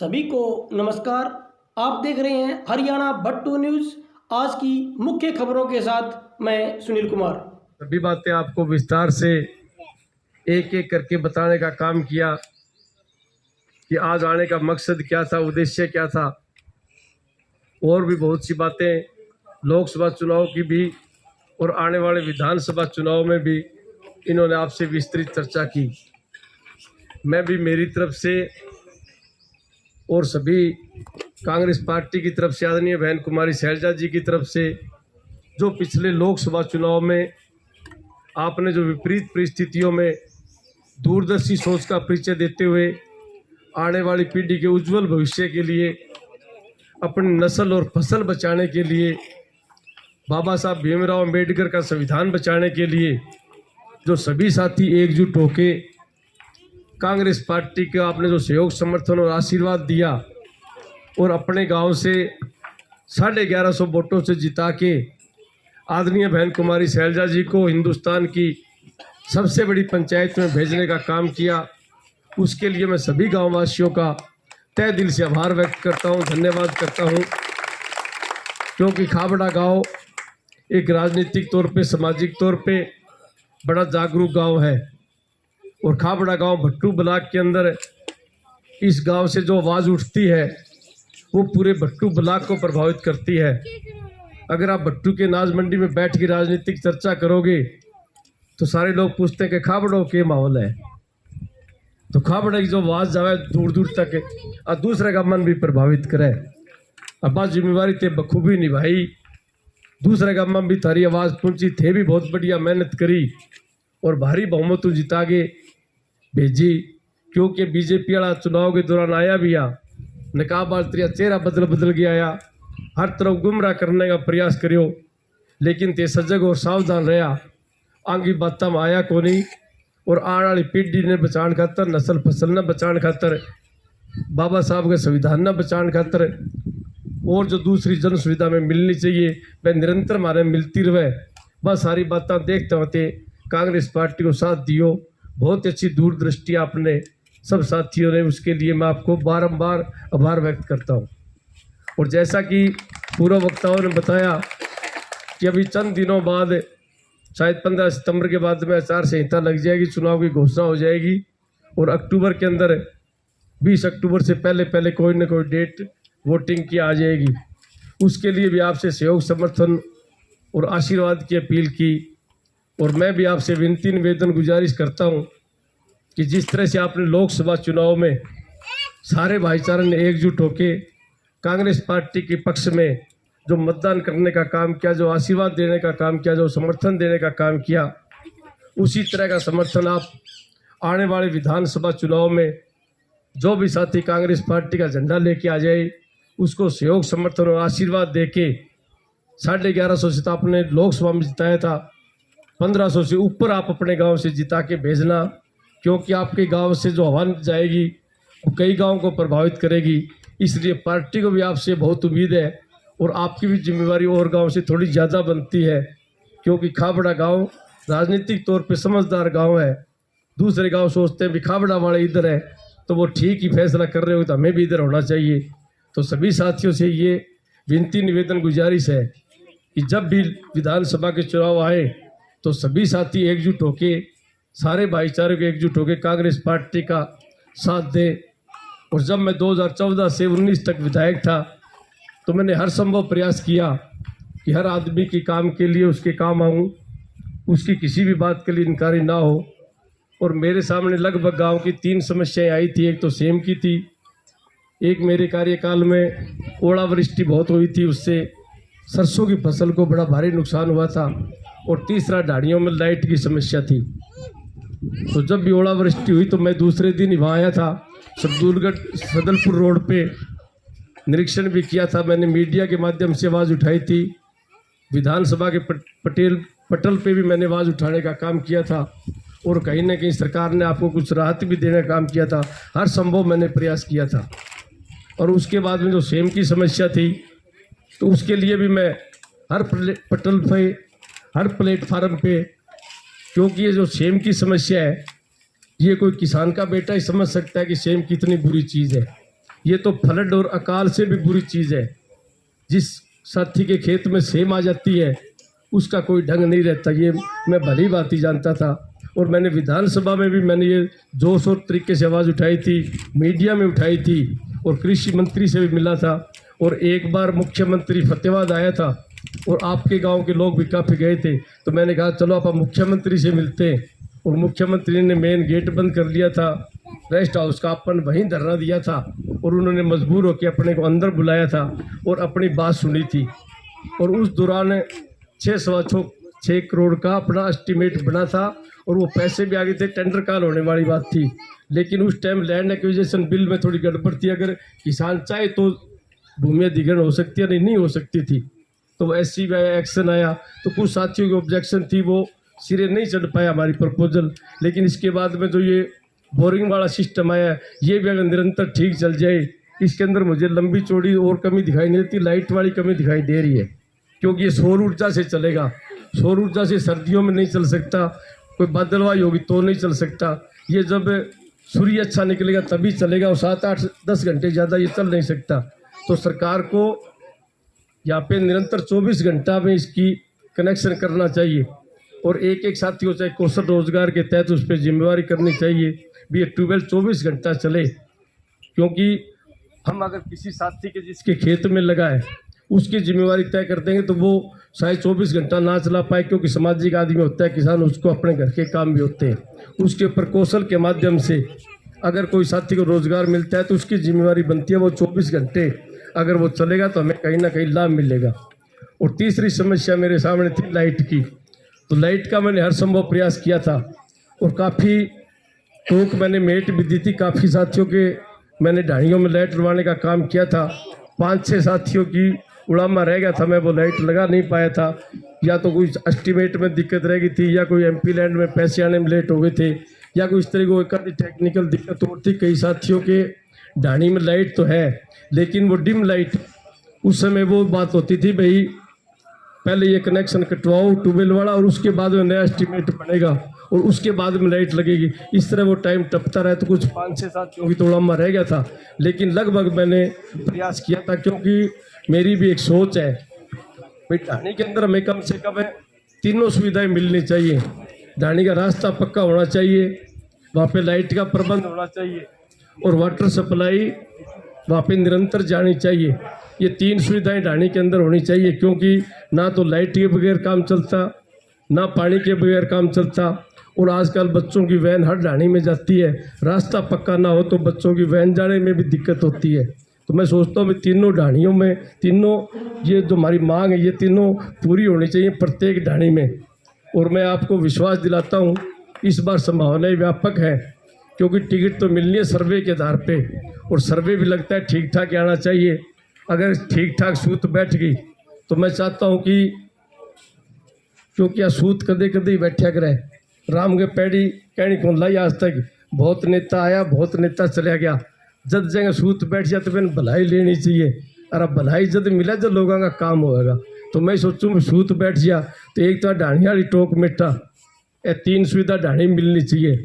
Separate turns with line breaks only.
सभी को नमस्कार। आप देख रहे हैं हरियाणा बट्टू न्यूज़। आज की मुख्य खबरों के साथ मैं सुनील कुमार।
सभी बातें आपको विस्तार से एक एक करके बताने का काम किया कि आज आने का मकसद क्या था, उद्देश्य क्या था। और भी बहुत सी बातें लोकसभा चुनाव की भी और आने वाले विधानसभा चुनाव में भी इन्होंने आपसे विस्तृत चर्चा की। मैं भी मेरी तरफ से और सभी कांग्रेस पार्टी की तरफ से आदरणीय बहन कुमारी शैलजा जी की तरफ से, जो पिछले लोकसभा चुनाव में आपने जो विपरीत परिस्थितियों में दूरदर्शी सोच का परिचय देते हुए आने वाली पीढ़ी के उज्जवल भविष्य के लिए, अपनी नस्ल और फसल बचाने के लिए, बाबा साहब भीमराव अंबेडकर का संविधान बचाने के लिए जो सभी साथी एकजुट होके कांग्रेस पार्टी का आपने जो सहयोग, समर्थन और आशीर्वाद दिया और अपने गांव से 1150 वोटों से जिता के आदरणीय बहन कुमारी शैलजा जी को हिंदुस्तान की सबसे बड़ी पंचायत में भेजने का काम किया, उसके लिए मैं सभी गांववासियों का तहे दिल से आभार व्यक्त करता हूं, धन्यवाद करता हूं। क्योंकि खाबड़ा गांव एक राजनीतिक तौर पे, सामाजिक तौर पे बड़ा जागरूक गांव है और खाबड़ा गांव भट्टू ब्लॉक के अंदर इस गांव से जो आवाज़ उठती है वो पूरे भट्टू ब्लॉक को प्रभावित करती है। अगर आप भट्टू के नाज मंडी में बैठ के राजनीतिक चर्चा करोगे तो सारे लोग पूछते हैं कि खाबड़ों के माहौल है, तो खाबड़ा की जो आवाज़ जावे दूर दूर तक और दूसरे का मन भी प्रभावित करे। अब जिम्मेवारी ते बखूबी निभाई, दूसरे का मन भी थारी आवाज़ पहुंची, थे भी बहुत बढ़िया मेहनत करी और भारी बहुमत जिता के भेजी। क्योंकि बीजेपी वाला चुनाव के दौरान आया भी आ, नकाब तेरा चेहरा बदल के आया, हर तरफ गुमराह करने का प्रयास करियो, लेकिन ते सजग और सावधान रहा, आगे बातों में आया को नहीं। और आने वाली पीढ़ी ने बचाने खातर, नस्ल फसल न बचाने खातर, बाबा साहब के संविधान न बचाने खातर और जो दूसरी जन सुविधा में मिलनी चाहिए वह निरंतर हमारे मिलती रहे, बस सारी बातें देखते होते कांग्रेस पार्टी को साथ दियो। बहुत अच्छी दूरदृष्टि आपने सब साथियों ने, उसके लिए मैं आपको बारंबार आभार व्यक्त करता हूँ। और जैसा कि पूर्व वक्ताओं ने बताया कि अभी चंद दिनों बाद, शायद 15 सितंबर के बाद में आचार संहिता लग जाएगी, चुनाव की घोषणा हो जाएगी और अक्टूबर के अंदर 20 अक्टूबर से पहले कोई न कोई डेट वोटिंग की आ जाएगी। उसके लिए भी आपसे सहयोग, समर्थन और आशीर्वाद की अपील की। और मैं भी आपसे विनती, निवेदन, गुजारिश करता हूं कि जिस तरह से आपने लोकसभा चुनाव में सारे भाईचारे ने एकजुट होकर कांग्रेस पार्टी के पक्ष में जो मतदान करने का काम किया, जो आशीर्वाद देने का काम किया, जो समर्थन देने का काम किया, उसी तरह का समर्थन आप आने वाले विधानसभा चुनाव में जो भी साथी कांग्रेस पार्टी का झंडा लेके आ जाए उसको सहयोग, समर्थन और आशीर्वाद देके 1150 से तो आपने लोकसभा में जिताया था, 1500 से ऊपर आप अपने गांव से जिता के भेजना। क्योंकि आपके गांव से जो हवा जाएगी वो कई गांवों को प्रभावित करेगी, इसलिए पार्टी को भी आपसे बहुत उम्मीद है और आपकी भी जिम्मेवारी और गांव से थोड़ी ज़्यादा बनती है। क्योंकि खाबड़ा गांव राजनीतिक तौर पे समझदार गांव है। दूसरे गांव सोचते हैं भी खाबड़ा वाले इधर है तो वो ठीक ही फैसला कर रहे हो, तो हमें भी इधर होना चाहिए। तो सभी साथियों से ये विनती, निवेदन, गुजारिश है कि जब भी विधानसभा के चुनाव आए तो सभी साथी एकजुट होके, सारे भाईचारे को एकजुट होके कांग्रेस पार्टी का साथ दें। और जब मैं 2014 से 19 तक विधायक था तो मैंने हर संभव प्रयास किया कि हर आदमी के काम के लिए उसके काम आऊँ, उसकी किसी भी बात के लिए इनकारी ना हो। और मेरे सामने लगभग गांव की 3 समस्याएं आई थी। एक तो सेम की थी, एक मेरे कार्यकाल में ओलावृष्टि बहुत हुई थी, उससे सरसों की फसल को बड़ा भारी नुकसान हुआ था, और तीसरा ढाड़ियों में लाइट की समस्या थी। तो जब भी ओलावृष्टि हुई तो मैं दूसरे दिन ही वहाँ आया था, सदुलगढ़ सदलपुर रोड पे निरीक्षण भी किया था। मैंने मीडिया के माध्यम से आवाज़ उठाई थी, विधानसभा के पटल पे भी मैंने आवाज़ उठाने का काम किया था, और कहीं ना कहीं सरकार ने आपको कुछ राहत भी देने का काम किया था। हर संभव मैंने प्रयास किया था। और उसके बाद में जो सेम की समस्या थी तो उसके लिए भी मैं हर पटल पे, हर प्लेटफार्म पे, क्योंकि ये जो सेम की समस्या है ये कोई किसान का बेटा ही समझ सकता है कि सेम कितनी बुरी चीज़ है। ये तो फ्लड और अकाल से भी बुरी चीज़ है। जिस साथी के खेत में सेम आ जाती है उसका कोई ढंग नहीं रहता, ये मैं भली बात ही जानता था। और मैंने विधानसभा में भी मैंने ये जोश और तरीके से आवाज़ उठाई थी, मीडिया में उठाई थी और कृषि मंत्री से भी मिला था। और एक बार मुख्यमंत्री फतेहाबाद आया था और आपके गांव के लोग भी काफ़ी गए थे, तो मैंने कहा चलो आप मुख्यमंत्री से मिलते हैं। और मुख्यमंत्री ने मेन गेट बंद कर लिया था रेस्ट हाउस का, अपन वहीं धरना दिया था और उन्होंने मजबूर होकर अपने को अंदर बुलाया था और अपनी बात सुनी थी। और उस दौरान 6 करोड़ का अपना एस्टीमेट बना था और वो पैसे भी आ गए थे, टेंडर काल होने वाली बात थी। लेकिन उस टाइम लैंड एक्विजिशन बिल में थोड़ी गड़बड़ थी, अगर किसान चाहे तो भूमि अधिग्रहण हो सकती है, नहीं हो सकती थी। तो एससी एक्शन आया तो कुछ साथियों की ऑब्जेक्शन थी, वो सिरे नहीं चढ़ पाया हमारी प्रपोजल। लेकिन इसके बाद में जो ये बोरिंग वाला सिस्टम आया, ये भी अगर निरंतर ठीक चल जाए, इसके अंदर मुझे लंबी चौड़ी और कमी दिखाई नहीं देती, लाइट वाली कमी दिखाई दे रही है, क्योंकि ये सौर ऊर्जा से चलेगा। सौर ऊर्जा से सर्दियों में नहीं चल सकता, कोई बादलवाई होगी तो नहीं चल सकता। ये जब सूर्य अच्छा निकलेगा तभी चलेगा, और 7, 8, 10 घंटे ज़्यादा ये चल नहीं सकता। तो सरकार को यहाँ पे निरंतर 24 घंटा में इसकी कनेक्शन करना चाहिए और एक साथी को चाहे कौशल रोजगार के तहत उस पर जिम्मेवारी करनी चाहिए भी ये ट्यूबवेल 24 घंटा चले। क्योंकि हम अगर किसी साथी के जिसके खेत में लगा है उसकी जिम्मेवारी तय कर देंगे तो वो शायद 24 घंटा ना चला पाए, क्योंकि सामाजिक आदमी होता है किसान, उसको अपने घर के काम भी होते हैं। उसके ऊपर कौशल के माध्यम से अगर कोई साथी को रोजगार मिलता है तो उसकी जिम्मेवारी बनती है वो 24 घंटे अगर वो चलेगा तो हमें कहीं ना कहीं लाभ मिलेगा। और तीसरी समस्या मेरे सामने थी लाइट की। तो लाइट का मैंने हर संभव प्रयास किया था और काफ़ी टोक मैंने मेट भी दी थी, काफ़ी साथियों के मैंने ढाणियों में लाइट लगवाने का काम किया था। 5-6 साथियों की उड़ामा रह गया था, मैं वो लाइट लगा नहीं पाया था, या तो कोई एस्टीमेट में दिक्कत रह गई थी, या कोई MP लैंड में पैसे आने में लेट हो गए थे, या कोई इस तरह की टेक्निकल दिक्कत और थी। कई साथियों के ढाणी में लाइट तो है लेकिन वो डिम लाइट, उस समय वो बात होती थी भाई पहले ये कनेक्शन कटवाओ ट्यूबवेल वाला और उसके बाद में नया एस्टीमेट बनेगा और उसके बाद में लाइट लगेगी। इस तरह वो टाइम टपता रहा, तो कुछ 5-6 साथियों की तो उड़ामा रह गया था। लेकिन लगभग मैंने प्रयास किया था, क्योंकि मेरी भी एक सोच है भाई ढाणी के अंदर हमें कम से कम तीनों सुविधाएं मिलनी चाहिए। ढाणी का रास्ता पक्का होना चाहिए, वहाँ पे लाइट का प्रबंध होना चाहिए और वाटर सप्लाई वहाँ पे निरंतर जानी चाहिए। ये 3 सुविधाएं ढाणी के अंदर होनी चाहिए, क्योंकि ना तो लाइट के बगैर काम चलता, ना पानी के बगैर काम चलता। और आजकल बच्चों की वैन हर ढाणी में जाती है, रास्ता पक्का ना हो तो बच्चों की वैन जाने में भी दिक्कत होती है। तो मैं सोचता हूँ तीनों ढाणियों में तीनों ये जो हमारी मांग है ये तीनों पूरी होनी चाहिए प्रत्येक ढाणी में। और मैं आपको विश्वास दिलाता हूँ इस बार संभावनाएं व्यापक है, क्योंकि टिकट तो मिलनी है सर्वे के आधार पे, और सर्वे भी लगता है ठीक ठाक आना चाहिए। अगर ठीक ठाक सूत बैठ गई तो मैं चाहता हूँ कि, क्योंकि यह सूत कदे कदे बैठा करे, राम के पैड़ी कहनी कौन लाई आज तक, बहुत नेता आया बहुत नेता चला गया, जब जगह सूत बैठ जाए तो मैंने भलाई लेनी चाहिए। और अब भलाई जब मिला जब लोगों का काम होगा, तो मैं सोचूँ सूत बैठ गया तो एक तो ढाणी वाली टोक मिट्टा, ये 3 सुविधा ढाणी मिलनी चाहिए।